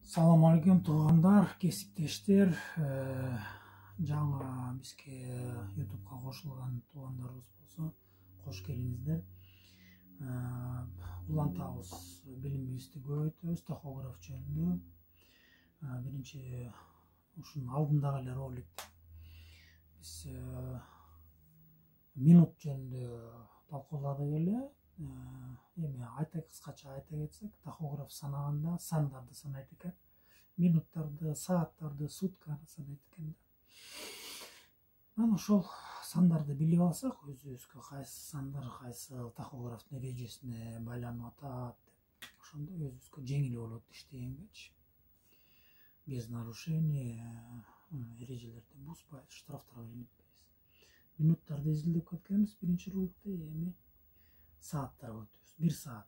Салам алейкум туугандар, кесиптештер. Жаңа бизге ютубка кошулган туугандарыбыз болсо, кош келиңиздер. Улантабыз билимибизди көбөйтөбүз тахограф жөнүндө. Биринчи ушунун алдындагы эле роликте биз минут жөнүндө талкууладык эле. Эми кыскача айта кетсек, тахограф санаганда сандарды санайт экен. Минуттарды, сааттарды, сутканы санайт экен. Анан ошол сандарды билип алсак, өзүбүзгө кайсы сандар кайсы тахографтын эрежесине байланып атат деп, ошондо өзүбүзгө жеңил болот иштегенгечи. Без нарушений, эрежелерди бузбай, штрафтарга илинбейбиз. Минуттарды изилдеп кеткенбиз биринчи роликте, эми сааттарга өтөбүз. 1 саат.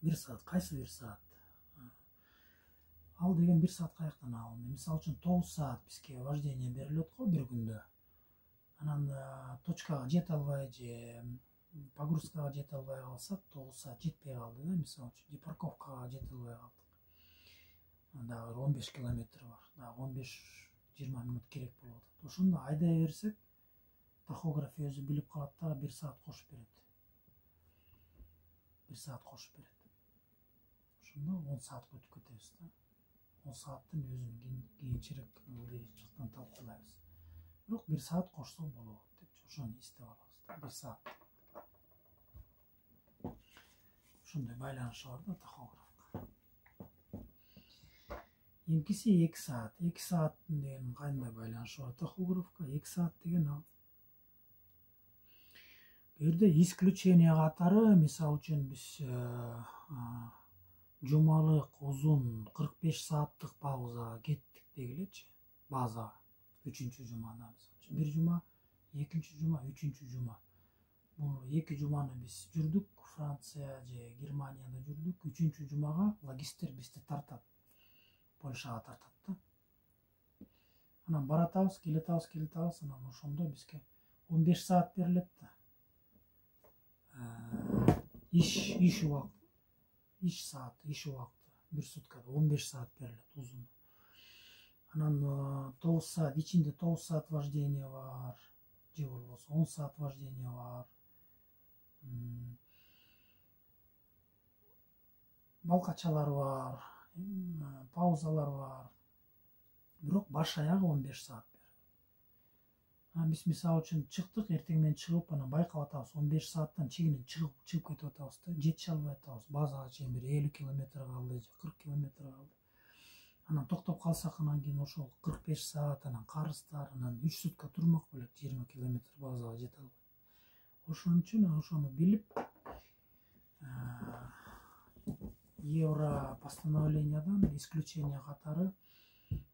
1 саат, кайсы 1 саат? Ал деген 1 саат каяктан алынды? Мисалы үчүн 9 саат бизге вождение берилет го бир күндө. Анан точкага жете албай же погрузкага жете албай калсак, 9 саат жетпей калды да, мисалы үчүн парковкага жете албай калдык. Дагы 15 километр бар. Дагы 15-20 минут керек болуп атат. Ошондо айдай берсек, тахограф өзү билип калат да, 1 саат кошуп берет. 1 саат кошуп берет. Ошондо 10 саатка өтүп кетебиз да. 10 сааттын өзүн кийинчерээк жактан талкуулайбыз. Бирок 1 саат кошсо болот депчи, ошону эстеп алабыз да. 1 саат. Ошондой байланышы бар да тахографка. Эмкиси 2 саат. 2 сааттын деген кандай байланышы бар тахографка? 2 саат деген ал жерде исключение катары, мисалы үчүн биз жумалык узун 45 сааттык паузага кеттик дегилечи, базага. 3-чү жумада, мисалы үчүн 1 жума, 2-чү жума, 3-чү жума. Бул 2 жуманы биз жүрдүк, Франция же Германияда жүрдүк. 3-чү жумага логисттер бизди тартат. Польшага тартат да. Анан баратабыз, келатабыз, анан ошондо бизге 15 саат берилет да. Иш убакыты, иш сааты, иш убакыты 1 суткада 15 саат берилет узун. Анан 9 саат, ичинде 9 саат вождение бар, же болбосо 10 саат вождение бар. Балкачалар бар, паузалар бар. Бирок баш аягы 15 саат берилет. Биз мисалы үчүн чыктык, эртеңден чыгып, анан байкап атабыз 15 сааттан чегинен чыгып кетип атабыз да, жете албай атабыз. Базага чейин бир 50 километр калды же 40 километр калды. Анан токтоп калсак, анан кийин ошол 45 саат, анан карыздар, анан 3 сутка турмак белек 20 километр базага жете албай. Ошон үчүн ошону билип, евро постановлениядан исключение катары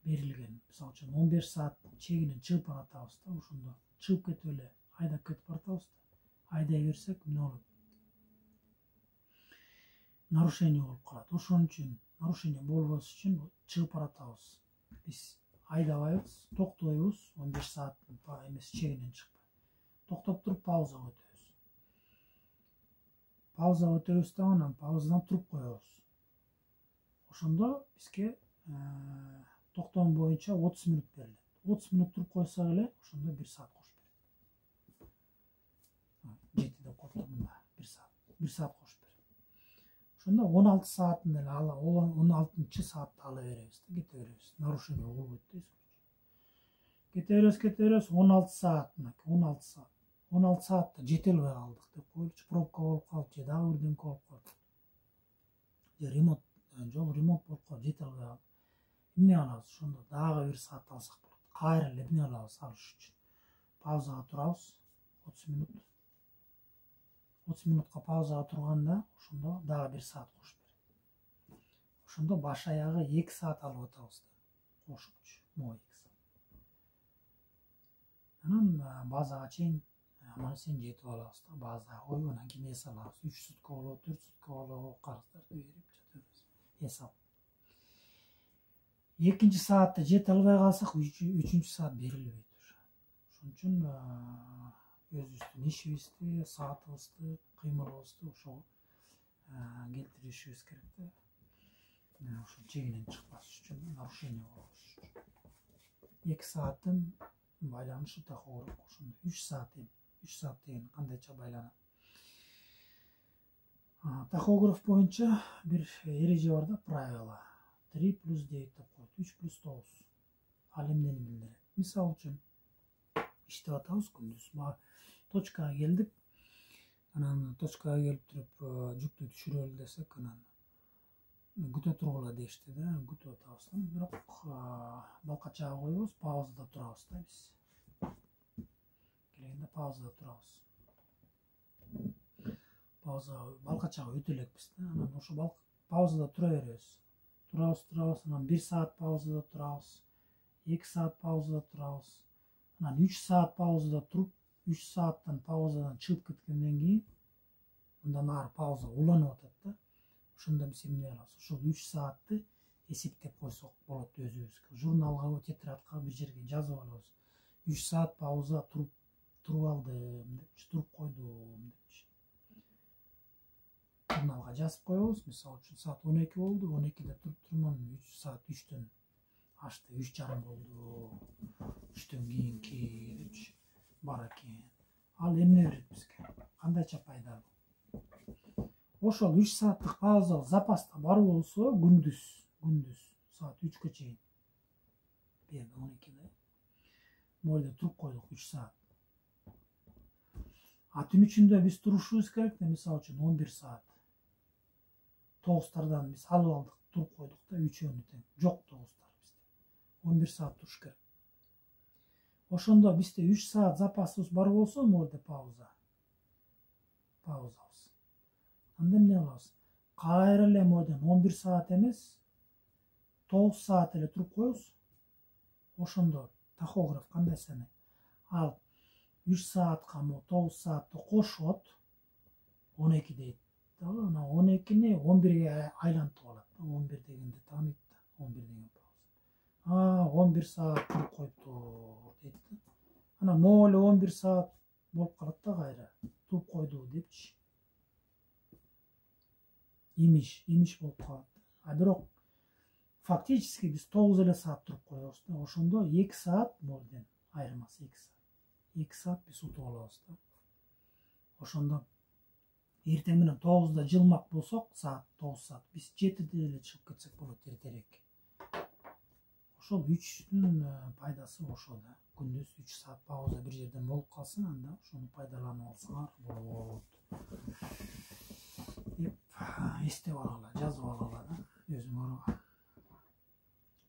берилген. Мисалы үчүн 15 саат чегинен чыгып баратабыз да, ошондо чыгып кетип эле айдап кетип баратабыз да. Айдай берсек, эмне болот? Нарушение болуп калат. Ошон үчүн нарушение болбос үчүн чыгып баратабыз. Биз айдабайбыз, токтойбуз, 15 сааттын эмес чегинен чыкпай. Токтоп туруп паузага өтөбүз. Паузага өтөбүз да, анан паузадан туруп коебуз. Ошондо бизге токтом боюнча 30 минут берилет. 30 минут туруп койсок эле, ошондо 1 саат кошуп берет. Жети деп коштум мында, 1 саат. 1 саат кошуп берет. Ошондо 16 саатын эле 16-чы саатта ала беребиз да, кете беребиз. Нарушение болбойт да. Кете беребиз, 16 саат, 16 саат. 16 саатта жете албай калдык деп коелучу, пробка болуп калып, же дагы бирдемке болуп калып. Же ремонт болуп калып, жете албай калдык. Эмне алабыз? Ошондо дагы 1 саат алсак болот. Кайра эле эмне алабыз алыш үчүн? Паузага турабыз 30 минут. 30 минутка паузага турганда, ошондо дагы 1 саат кошуп берет. Ошондо баш аягы 2 саат алып атабыз да. Кошупчу, могу 2 саат. Анан базага чейин аман эсен жетип алабыз да, базага коюп, анан кийин эс алабыз. 3 сутка болобу, 4 сутка болобу, карыздарды берип жатабыз. Эс алып. 2-нчи саатта жете албай калсак, 3-чү саат берилбейт уже. Ошон үчүн өзүбүздүн ишибизди, саатыбызды, кыймылыбызды ошого келтиришибиз керек да. Ошо чегинен чыкпаш үчүн, нарушение болбош үчүн. 2 сааттын байланышы тахограф ошондо 3 саат эми. 3 саат деген кандайча байланат. Тахограф боюнча бир эреже бар да, правила. 3 плюс 9 деп коет, 3 плюс 9. Ал эмнени билдирет? Мисалы үчүн иштеп атабыз күндүз. Точкага келдик. Анан точкага келип туруп жүктү түшүрөлү десек, анан күтө тургула дешти да, күтүп атабыз. Бирок балкачага коебуз, паузада турабыз да биз. Келгенде паузада турабыз. Балкачага өтө элекпиз да. Анан ошо паузада тура беребиз. Турабыз, анан 1 саат паузада турабыз, 2 саат паузада турабыз. Анан 3 саат паузада туруп, 3 сааттан паузадан чыгып кеткенден кийин мындан ары пауза уланып атат да. Ошондо биз эмне кылабыз? Ошол 3 саатты эсептеп койсок болот өзүбүзгө. Журналга, тетрадка бир жерге жазып алабыз. 3 саат пауза туруп алдым депчи, туруп койдум депчи. Журналга жазып коебуз. Мисалы үчүн саат 12 болду, 12'de туруп турмун, 3 саат 3'төн ашты, 3:30 болду, 3'төн кийинки депчи бар экен. Ал эмне берет бизге? Кандайча пайдалуу? Ошол 3 сааттык пауза запаста бар болсо, күндүз саат 3'кө чейин, берде 12'de мойда туруп койдук 3 саат. Түн ичинде биз турушубуз керек да, мисалы үчүн 11 саат. 9'тардан биз алып алдык, туруп койдук да, 3'өнү тең. Жок 9'тар бизде. 11 саат туруш керек. Ошондо бизде 3 саат запасыбыз бар болсо, мойда паузабыз. Анда эмне кылабыз? Кайра эле мойдон 11 саат эмес, 9 саат эле туруп коебуз. Ошондо тахограф кандай санайт? Ал 3 саатка 9 саатты кошот, 12 дейт. Анан 12'ni 11'ge айлантып алат. 11 дегенди тааныйт да, 11 деген пауза. 11 саат туруп коюптур дейт да. Анан могу эле 11 саат болуп калат да, кайра туруп койду депчи. Имиш болуп калат. Бирок фактически биз 9 эле саат туруп коебуз да. Ошондо 2 саат морден айырмасы 2 саат. 2 саат биз утуп алабыз да. Ошондо эртең менен 9'да жылмак болсок, саат 9 саат, биз 7'де эле чыгып кетсек болот эртерээк. Ошол 3'түн пайдасы ошо да. Күндүз 3 саат пауза бир жерден болуп калса, анда ошону пайдаланып алсаңар болот деп эстеп алгыла, жазып алгыла да өзүңөр.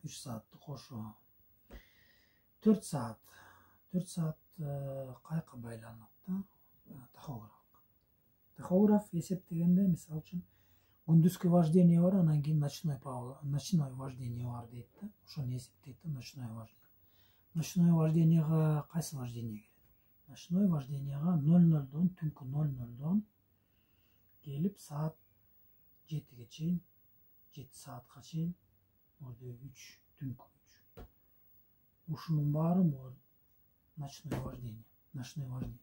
3 саатты кошо. 4 саат. 4 саат кайка байланат да, тахограф. Тахограф эсептегенде, мисалы үчүн, күндүзкү вождение бар, анан кийин ночной вождение бар дейт да. Ошону эсептейт да, ночной вождение. Ночной вождениега кайсы вождение келет? Ночной вождениега 00'дон, түнкү 00'дон келип саат 7'ге чейин, 7 саатка чейин, мордо 3, түнкү 3. Ушунун баары ночной вождение. Ночной вождение.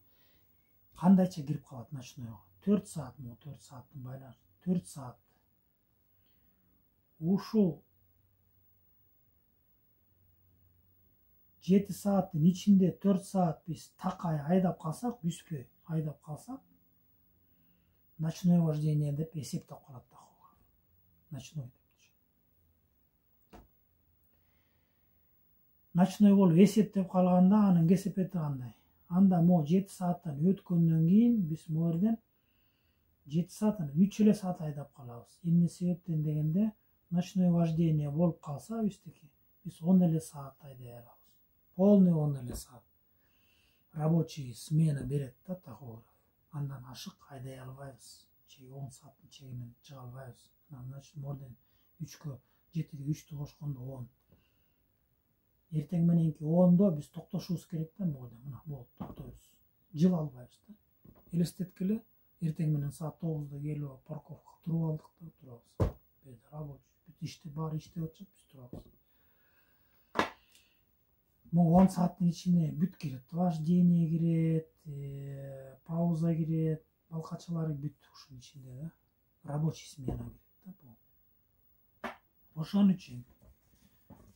Кандайча кирип калат ночнойго? 4 саат, 4 сааттын байланышы. 4 саат. Ушул 7 сааттын ичинде 4 саат биз такай айдап калсак, бүспөй айдап калсак, ночной вождение деп эсептеп калат тахограф. Ночной депчи. Ночной болуп эсептеп калганда, анын кесепети кандай? Анда 7 сааттан өткөндөн кийин биз морден 7 сааттан 3 эле саат айдап калабыз. Эмне себептен дегенде, ночной вождение болуп калса биздики, биз 10 эле саат айдай алабыз. Полный 10 эле саат. Рабочий смена берет да тахограф. Андан ашык айдай албайбыз. 10 сааттын чегинен чыга албайбыз. Значит, морден 3'кө 7'ге 3'тү кошкондо 10. Эртең мененки 10'до биз токтошубуз керек да, морден. Мына болуп токтойбуз. Жыл албайбыз да. Элестеткиле, эртең менен саат 9'да келип парковка туруп алдык да, турабыз. Бул рабочий, бүт ишти баары иштеп атышат, биз турабыз. 10 сааттын ичине бүт кирет. Вождение кирет, пауза кирет, балкачалары бүт ушунун ичинде да. рабочий смена керек да. Ошон үчүн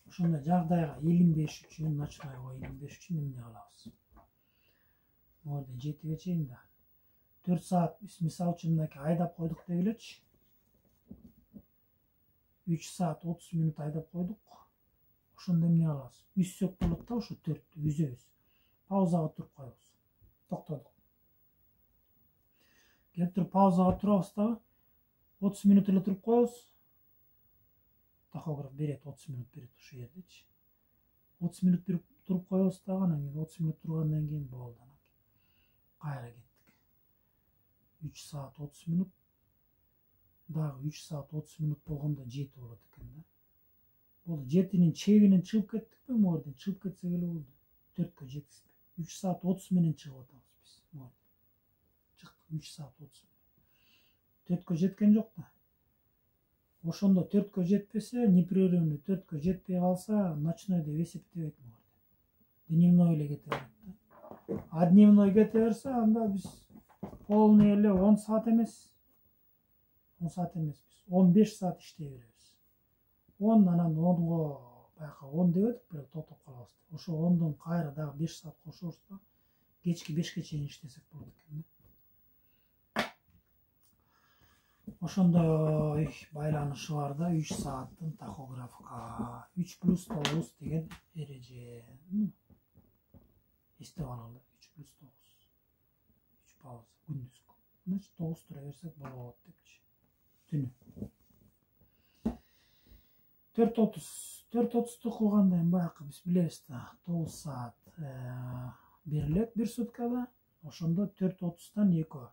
ошондой жагдайга илинбеш үчүн, ночнойго илинбеш үчүн эмне кылабыз? Могу жетиге чейин да 4 саат мисалы үчүн мынакей айдап койдук дегилечи. 3 саат 30 минут айдап койдук. Ошондо эмне кылабыз? Үзсөк болот да, ошо 4-тү үзөбүз. Паузага туруп коебуз. Токтодук. Келип туруп паузага турабыз дагы. 30 минут эле туруп коебуз. Тахограф берет, 30 минут берет ошо жердечи. 30 минут туруп коебуз дагы, анан кийин 30 минут тургандан кийин болду. Кайра кеттик. 3 саат 30 минут. Дагы 3 саат 30 минут болгондо 7 болот экен да. Болду, 7-нин чегинен чыгып кеттикпи, могу чыгып кетсек эле болду. 4кө жеткизбей. 3 саат 30 менен чыгып атабыз биз. Могу. Чыктык 3 саат 30 минут. 4кө жеткен жок да. Ошондо 4кө жетпесе, непрерывный 4кө жетпей калса, ночной деп эсептебейт могу. Дневной эле кете берет да. А дневной кете берсе, анда биз полный эле 10 саат эмес. 10 саат эмес биз. 15 саат иштей беребиз. 10 анан 10го баягы 10 дебедик, бирок токтоп калабыз. Ошо 10дон кайра дагы 5 саат кошобуз да. Кечки 5ке чейин иштесек болот экен да. Ошондой байланышы бар да 3 сааттын тахографка. 3+9 деген эреже. Эстеп алалы. 3+9. 3 пауза күндүзгү. Значит 9 тура берсек болот депчи. Түнү. 4:30 кылганда баягы биз билебиз да, 9 саат берилет бир суткада. Ошондо 4:30дан 2.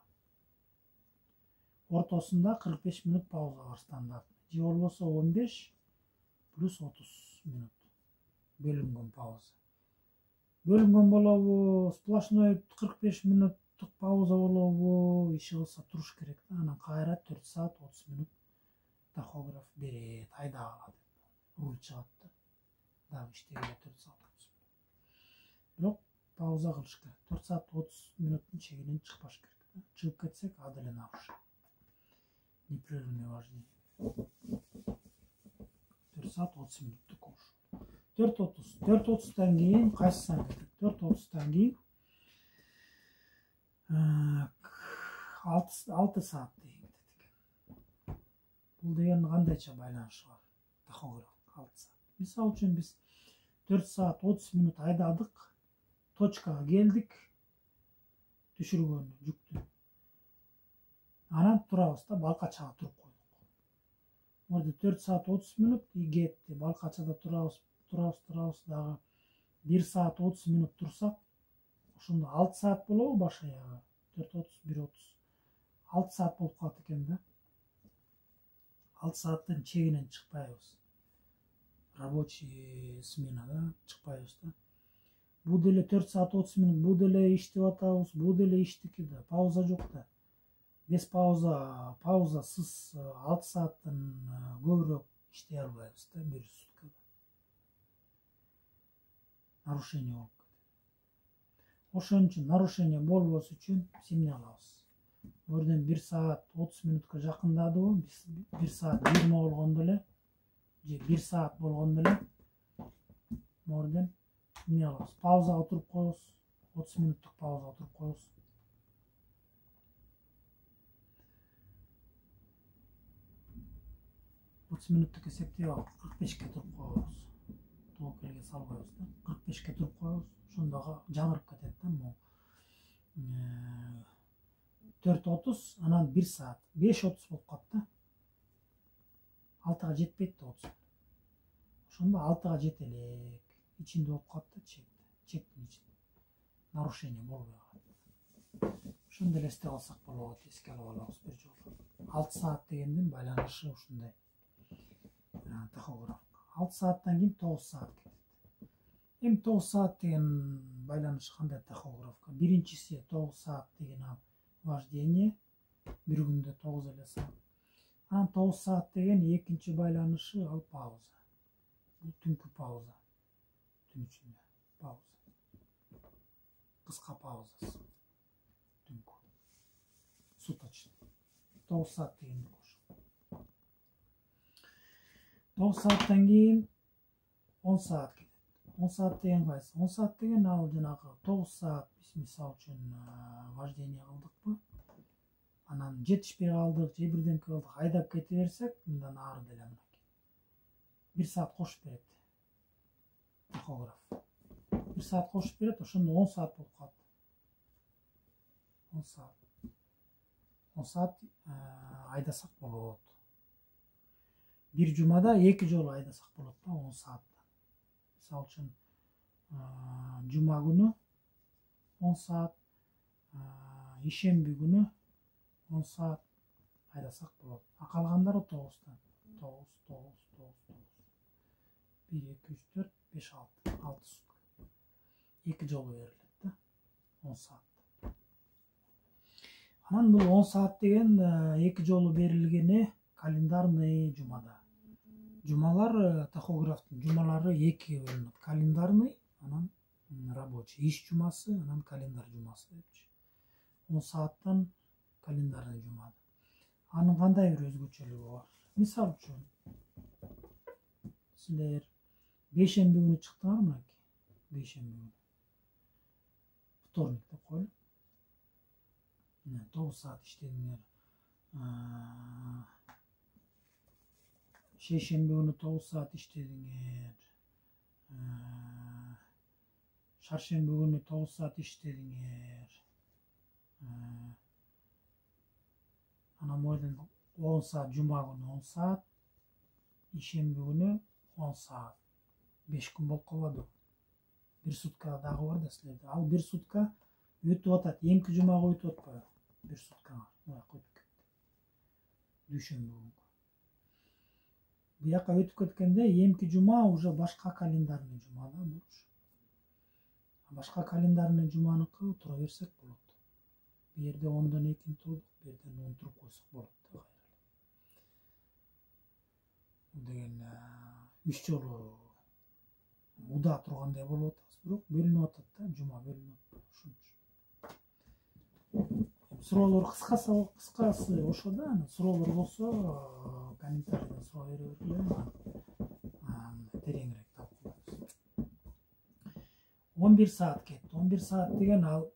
Ортосунда 45 минут пауза бар стандарт. Же болбосо 15 плюс 30 минут бөлүнгөн пауза. Бөлүнгөн болобу, сплошной 45 минуттук пауза болобу, иши кылса туруш керек да. Анан кайра 4 саат 30 минут тахограф берет, айда калат. Руль чыгат да. Дагы иштегеле 4 саат 30 минут. Бирок пауза кылыш керек. 4 саат 30 минуттун чегинен чыкпаш керек да. Чыгып кетсек, ада эле нарушение. Непрерывное вождение. 4 саат 30 минуттук кош. 4:30. 4:30'dan кийин кайсысына кетет? 4:30'dan кийин 6 саат деген кетет экен. Бул деген кандайча байланышы бар? Тахограф 6 саат. Мисалы үчүн биз 4 саат 30 минут айдадык, точкага келдик, түшүргөн жүктү. Анан турабыз да, балкачага туруп койдук. Морда 4 саат 30 минут кетти, балкачада турабыз дагы 1 саат 30 минут турсак, ошондо 6 саат болобу баш аягы? 4:30, 1:30. 6 саат болуп калат экен да. 6 сааттын чегинен чыкпайбыз. Рабочий сменада чыкпайбыз да. Бул деле 4 саат 30 минут, бул деле иштеп атабыз, бул деле иштики да. Пауза жок да. Без паузасыз 6 сааттан көбүрөөк иштей албайбыз да бир суткада. Нарушение болуп кетет. Ошон үчүн нарушение болбос үчүн биз эмне кылабыз? Морден 1 саат 30 минутка жакындадыбы, биз 1 саат 20 болгондо эле, же 1 саат болгондо эле морден эмне кылабыз? Паузага туруп коебуз. 30 минуттук паузага туруп коебуз. 30 минуттук эсептеп алып 45ке туруп коебуз. Толук элге салбайбыз да. 45ке туруп коебуз. Ошондо жабырып кетет да. Могу 4:30, анан 1 саат 5:30 болуп калат да. 6га жетпейт да 30. Ошондо 6га жете элек. Ичинде болуп калат да, чектин ичинде. Нарушение болбой калат. Ошондо эле эстеп алсак болот, эске алып алабыз бир жолу. 6 саат дегендин байланышы ушундай. Тахограф. 6 сааттан кийин 9 саат кетет. Эми 9 саат деген байланышы кандай тахографка? Биринчиси 9 саат деген ал вождение, бир күндө 9 эле саат. Анан 9 саат деген экинчи байланышы ал пауза. Бул түнкү пауза. Түн ичинде пауза. Кыска паузасы. Түнкү. Суточный. 9 саат дегенди кош. 9 сааттан кийин 10 саат кетет. 10 саат деген кайсы? 10 саат деген ал жанагы 9 саат биз мисалы үчүн вождение кылдыкпы. Анан жетишпей калдык, же бирдемке кылдык, айдап кете берсек, мындан ары деле мынакей. 1 саат кошуп берет. Тахограф. 1 саат кошуп берет, ошондо 10 саат болуп калат. 10 саат. 10 саат айдасак болот. Bir жумада 2 жолу айдасак болот да 10 сааттан. Мисалы үчүн жума күнү 10 саат, ишемби күнү 10 саат айдасак болот. А калгандары 9тан. 9, 9, 9, 9. 1, 2, 3, 4, 5, 6. 6 сутка. 2 жолу берилет да 10 саат. Анан бул 10 саат деген 2 жолу берилгени календарный жумада. Жумалар, тахографтын жумалары 2 бөлүнөт. Календарный, анан рабочий. Иш жумасы, анан календар жумасы депчи. 10 сааттан календарный жумада. Анын кандай бир өзгөчөлүгү бар? Мисалы үчүн, силер бейшемби күнү чыктыңар мынакей. Бейшемби күнү. Вторник деп коелу. 9 саат иштедиңер. Шейшемби күнү 9 саат иштедиңер. Шаршемби күнү 9 саат иштедиңер. Анан мойдон 10 саат, жума күнү 10 саат, ишемби күнү 10 саат. 5 күн болуп калбадыбы? 1 сутка дагы бар да силерде. Ал 1 сутка өтүп атат. Эмки жумага өтүп атпайбы? 1 суткага. Буяка өтүп кетти. Дүйшөмбү күнгө. Буяка өтүп кеткенде эмки жума уже башка календарный жума да болчу. Башка календарный жуманыкы тура берсек болот. Бу жерде 10дон 2 турдук, бу жерден 10 туруп койсок болот да кайра. Деген 3 жолу уда тургандай болуп атабыз, бирок бөлүнүп атат да, жума бөлүнүп атпайбы ошончу. Суроолор кыскасы ошо да, суроолор болсо комментарийден суроо бере бергиле, тереңирээк талкуулайбыз. 11 саат кетти. 11 саат деген ал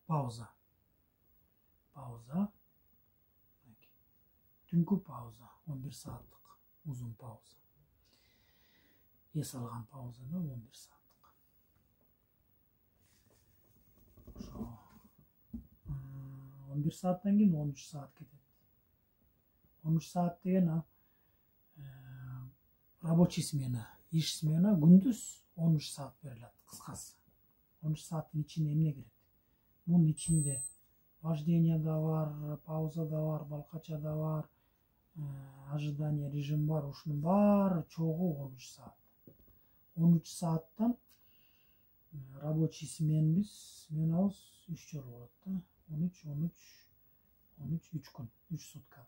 пауза. Пауза. Түнкү пауза. 11 сааттык узун пауза. Эс алган пауза да 11 сааттык. Ошо 11 сааттан кийин 13 саат кетет. 13 саат деген рабочий смена, иш смена күндүз 13 саат берилет, кыскасы. 13 сааттын ичине эмне кирет? Бунун ичинде вождение да бар, пауза да бар, балкача да бар, ожидание режим бар, ушунун баары чогуу 13 саат. 13 сааттан рабочий сменабыз 3 жолу болот да. 13, 13, 13, 3 күн, 3 суткада.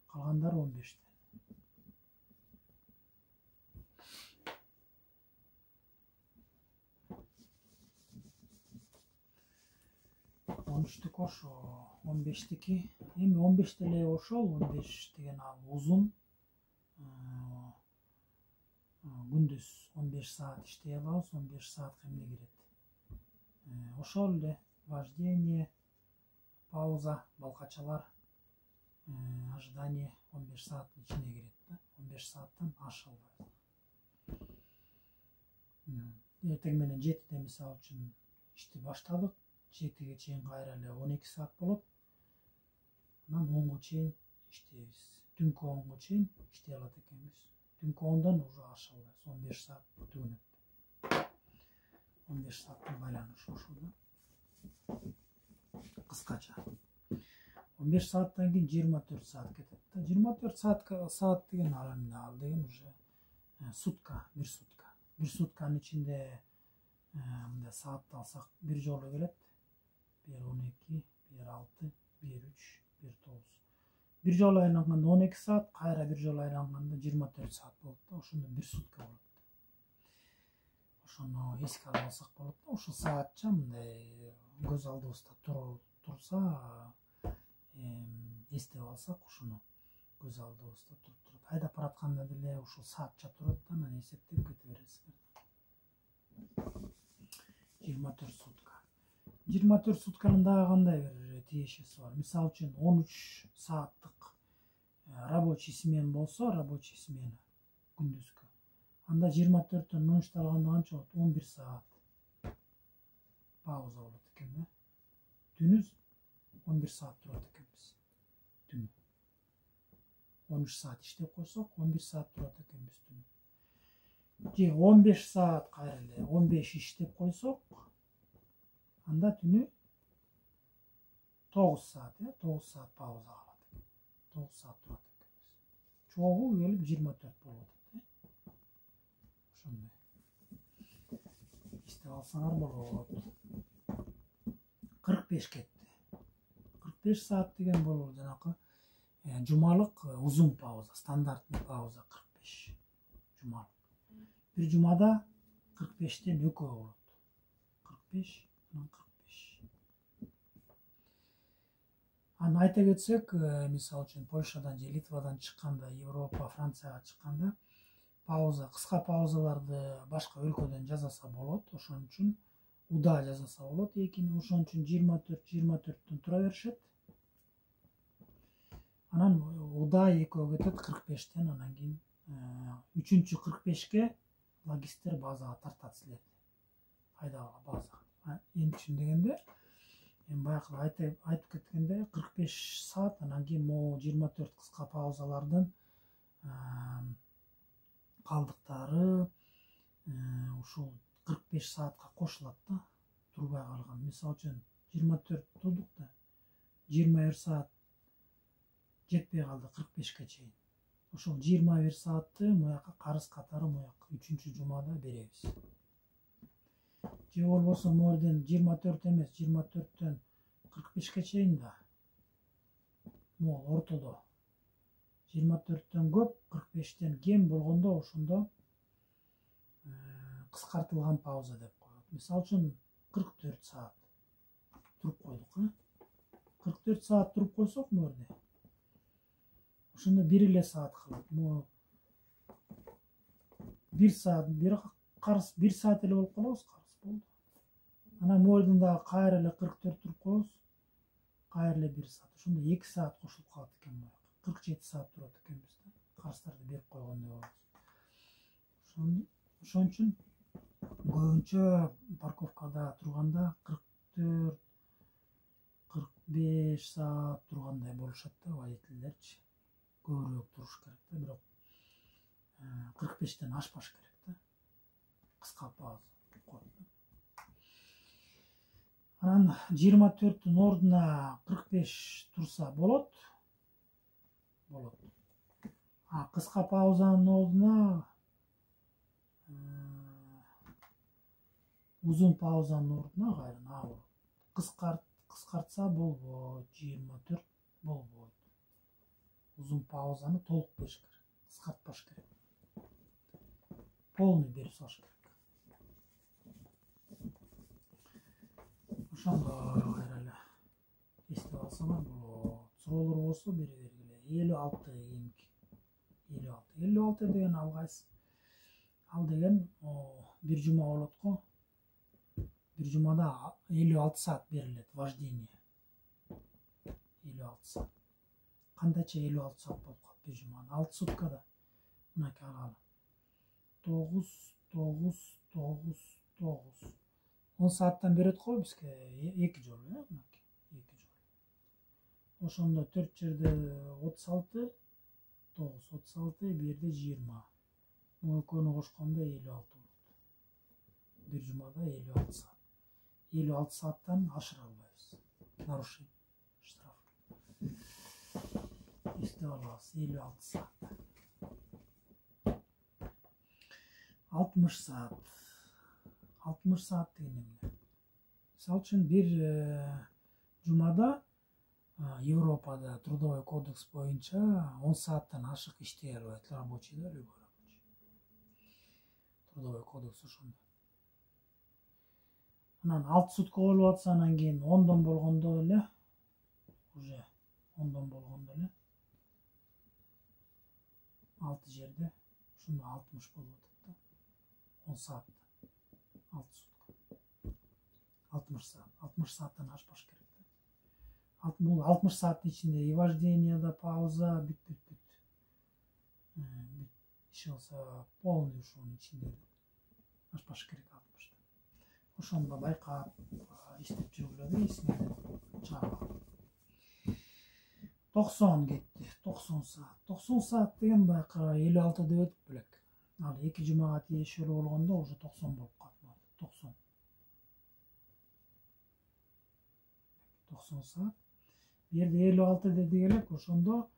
Калгандары 15-те. 13'tük ошо, 15'tiki. Эми 15 деле ошол, 15 деген ал узун. Күндүз 15 саат иштей алабыз, 15 саатка эмне кирет? Ошол эле вождение, пауза, балкачалар, ожидание 15 сааттын ичине кирет да. 15 сааттан аша албайбыз. Эртең менен 7'де мисалы үчүн ишти баштадык. 7'ге чейин кайра эле 12 саат болот. Анан 10'го чейин иштейбиз. Түнкү 10'го чейин иштей алат экенбиз. Түнкү 10'дан уже аша албайбыз. 15 саат бүтүнөт. 15 сааттын байланышы ошо да. Кыскача. 15 сааттан кийин 24 саат кетет да. 24 саат деген ал деген уже сутка, 1 сутка. 1 сутканын ичинде мындай саатты алсак 1 жолу келет. 1 12, 1 6, 1 3, 1 9. 1 жолу айланганда 12 саат, кайра 1 жолу айланганда 24 саат болот да. Ошондо 1 сутка болот. Ошону эске алып алсак болот да. Ошо саатча мындай көз алдыбызда турса, эстеп алсак ошону көз алдыбызда туруп турат. Айдап баратканда деле ушул саатча турат да, анан эсептеп кете бересиңер. 24 сутка. 24 сутканын дагы кандай бир тиешеси бар. Мисалы үчүн 13 сааттык рабочий смен болсо, рабочий смена күндүзгү. Анда 24-төн 13 алганда канча болот? 11 саат пауза болот экен да. Түнү 11 саат турат экенбиз. Түнү 13 саат иштеп койсок, 11 саат турат экенбиз түнү. Же 15 саат кайра эле 15 иштеп койсок, анда түнү 9 саат, 9 саат пауза калат экен. 9 саат турат экенбиз. Чогуу келип 24 болуп атат. Ошондой. Иштеп алсаңар болот. 45 кетти. 45 саат деген бул жанакы жумалык узун пауза, стандартный пауза 45 жумалык. Bir jumada 45'ten ökö болот. 45, 45. Аны айта кетсек, мисалы үчүн Польшадан же Литвадан чыкканда, Европа, Францияга чыкканда пауза, кыска паузаларды башка өлкөдөн жасаса болот. Ошон үчүн уда жасаса болот. Экини ошон үчүн 24-24төн тура беришет. Анан уда экөө кетет 45тен, анан кийин 3-чү 45ке логисттер базага тартат силерди. Айдабага базага. Эми түшүндүгөндө, эми баягы айтып кеткенде 45 саат, анан кийин могу 24 кыска паузалардын калдыктары ушул 45 саатка кошулат да, турбай калган. Мисалы үчүн 24 турдук да, 21 саат жетпей калды 45ке чейин. Ошол 21 саатты муяка карыз катары муяка 3-чү жумада беребиз. Же болбосо морден 24 эмес, 24төн 45ке чейин да. Могул ортодо 24төн көп, 45тен кем болгондо ошондо кыскартылган пауза деп коет. Мисалы үчүн 44 саат туруп койдук. 44 саат туруп койсок морде. Ошондо 1 эле саат калат. 1 саат, карыз 1 саат эле болуп калабыз, карыз болду. Анан морден дагы кайра эле 44 туруп коебуз. Кайра эле 1 саат. Ошондо 2 саат кошулуп калат экен маяк. 47 саат турат экенбиз да. Карыздарды берип койгондой болобуз. Ошон үчүн көбүнчө парковкада турганда 44-45 саат тургандай болушат да водительдерчи. Көбүрөөк туруш керек да, бирок 45тен ашпаш керек да. Кыска пауза коюп. Анан 24-түн ордуна 45 турса болот. Болот. Кыска паузанын ордуна узун паузанын ордуна кайра болот. Кыскартса болбойт, 24 болбойт. Узун паузаны толук бериш керек, кыскартпаш керек. Полный берип салыш керек. Ошондо кайра эле эстеп алсаңар болот. Суроолор болсо бере бергиле. 56 кийинки. 56 деген ал кайсы? Ал деген бир жума болот го. Бир жумада 56 саат берилет вождение. 56 саат. Кандайча 56 саат болуп калат бир жумада. 6 суткада. Мынакей алалы. 9, 10 сааттан берет го бизге 2 жолу, мынакей, 2 жолу. Ошондо 4 жерде 36, 9, 36, бир жерде 20. Бул экөөнү кошкондо 56 болот. Бир жумада 56 саат. 56 сааттан ашыра албайбыз. Нарушение, штраф. Эстеп алабыз, 56 саат. 60 саат. 60 саат деген эмне? Мисалы үчүн бир жумада Европада трудовой кодекс боюнча 10 сааттан ашык иштей албайт рабочий да, любой рабочий. Трудовой кодекс ошондой. Анан 6 сутка болуп атса, анан кийин 10дон болгондо эле 6 жерде ушунда 60 болуп атат да. 10 саатта 6 сутка 60 саат. 60 сааттан ашпаш керек да. Бул 60 сааттын ичинде и вождение да, пауза, бүт иши болсо полный ушунун ичинде ашпаш керек 60. Ошондо байкап иштеп жүргүлө эсиңерден чыгарып ал. 90 кетти. 90 саат. 90 саат деген байка 56 деп өтүп белек. Ал 2 жумага тиешелүү болгондо уже 90 болуп калат. 90. 90 саат. Бу жерде 56 деди элек, ошондо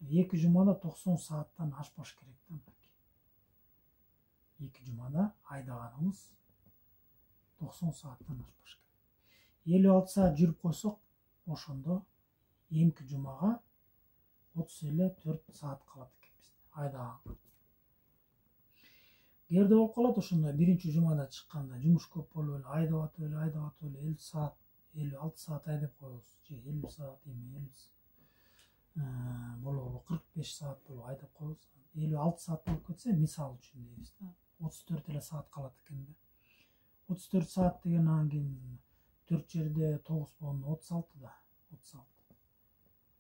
2 жумада 90 сааттан ашпаш керек да. 2 жумада айдаганыбыз 90 сааттан ашпаш керек. 56 саат жүрүп койсок, ошондо эмки жумага 34 саат калат экен бизде айдаганга. Кээде болуп калат ошондой биринчи жумада чыкканда жумуш көп болуп эле айдап атып эле 50 саат, 56 саат айдап коебуз. Же 50 саат эми 50 болобу 45 саат болуп айдап коебуз. 56 саат болуп кетсе, мисал үчүн дейбиз да. 34 эле саат калат экен да. 34 саат деген анан кийин 4 жерде 9 болгондо 36 да. 36.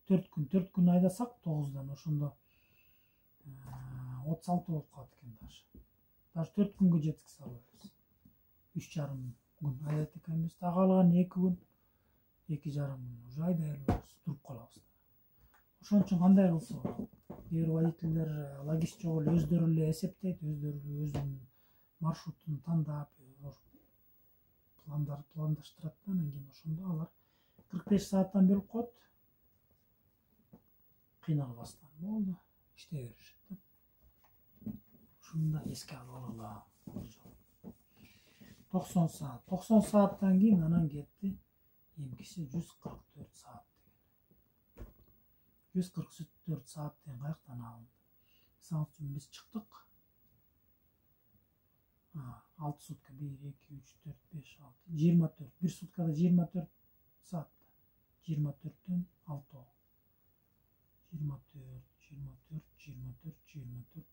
4 күн айдасак 9дан ошондо 36 болуп калат экен даже. Даже 4 күнгө жеткизе албайбыз. 3,5 күн айдайт экенбиз. Так калган 2 күн, 2,5 күн уже айдай албайбыз, туруп калабыз. Ошон үчүн кандай кылса болот? Эгер водительдер логист жок эле өздөрү эле эсептейт, өздөрү өзүнүн маршрутун тандап, пландаштырат да, анан кийин ошондо алар 45 сааттан бөлүп коет. Кыйналбастан болду, иштей беришет да. Ушуну да эске алып алалы. 90 саат. 90 сааттан кийин анан кетти эмкиси 144 саат деген. 144 саат деген каяктан алынды? Мисалы үчүн биз чыктык. 6 сутка 1, 2, 3, 4, 5, 6, 24. 1 суткада 24 саат. 24-төн 6. 24.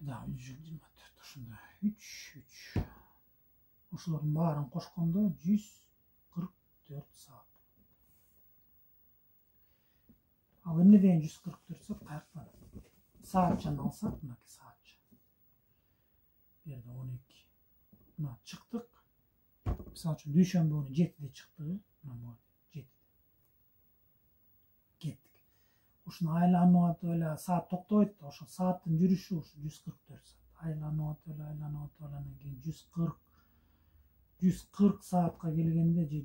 Да, 24. Ошондо 3. Ошолордун баарын кошкондо 144 саат. Ал эмне деген 144 саат каяктан? Саатчаны алсак, мынакей саатча. Бу жерде 12. Мына чыктык. Мисалы үчүн дүйшөмбү күнү 7-де чыктык, мына 7. Кеттик. Ушуну айланып атып эле саат токтойт да, ошо сааттын жүрүшү ушу 144 саат. Айланып атып эле анан кийин 140 саатка келгенде же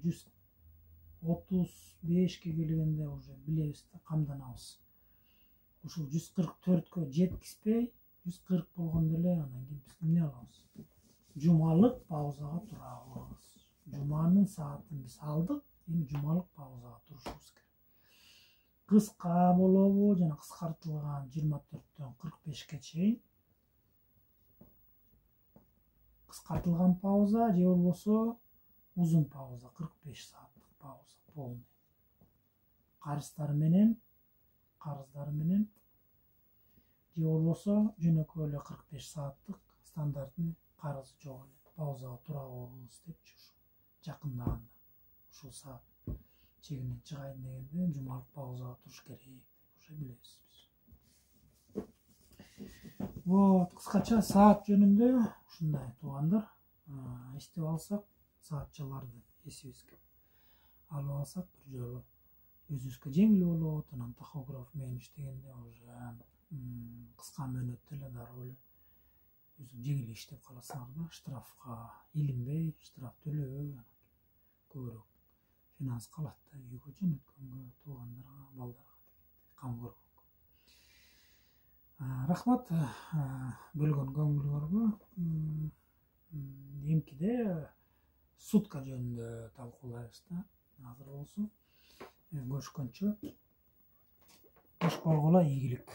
135ке келгенде уже билебиз да, камданабыз. Ушул 144кө жеткизбей, 140 болгондо эле анан кийин биз эмне алабыз? Жумалык паузага турабыз. Жуманын саатын биз алдык, эми жумалык паузага турушубуз керек. Кыска болобу жана кыскартылган 24-төн 45ке чейин кыскартылган пауза же болбосо узун пауза 45 сааттык пауза полный. Карыздары менен же болбосо жөнөкөй эле 45 сааттык стандартный карызы жок эле паузага турабыз депчи ушу жакындаганда ушул саат чегинен чыгайын дегенде жумалык паузага туруш керек деп уже билебиз биз. Вот, кыскача саат жөнүндө ушундай туугандар. Эстеп алсак, саатчаларды эсибизге алып алсак бир жолу өзүбүзгө жеңил болот. Анан тахограф менен иштегенде уже кыска мөөнөттө эле дароо эле өзүң жеңил иштеп каласыңар да, штрафка илинбей, штраф төлөбөй, көбүрөөк финанс калат да, үйгө жөнөткөнгө, туугандарга, балдарга кам көргөнгө. Рахмат бөлгөн көңүлүңөргө. Эмкиде сутка жөнүндө талкуулайбыз да. Азыр болсо көрүшкөнчө кош болгула, ийгилик.